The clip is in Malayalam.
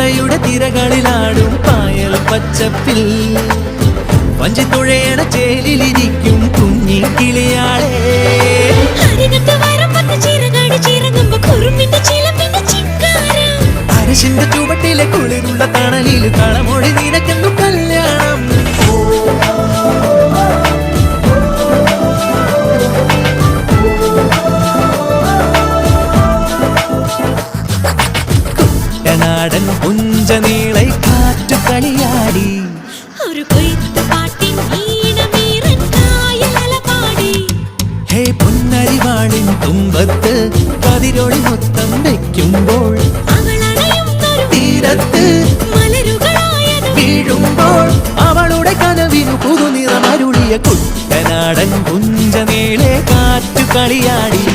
പുഴയുടെ തിരകളിലാടും പായൽ പച്ചപ്പിൽ വഞ്ചിത്തുഴയണ ചേലിലിരിക്കും കുഞ്ഞി കിളിയാളെ. അരശിന്റെ ചുവട്ടിലെ കുളിരുള്ള തണലിൽ കളമൊഴി നിനക്കെന്നു കല്യാണം. കുട്ടനാടൻ പുഞ്ചനീളെ കാറ്റു കളിയാടി ഒരു കൊയ്ത്ത് പാട്ടിൻ ഈണമീറൻ കായലലപാടി. ഹേ പൊന്നരിവാളിൻ തുമ്പത്ത് കതിരൊളി മൊത്തം വെക്കുമ്പോൾ തീരത്ത് മലരുകളായത് വീഴുമ്പോൾ അവളുടെ കനവിനു പുതുനിറമരുളിയ കുട്ടനാടൻ പുഞ്ചനീളെ കാറ്റു കളിയാടി.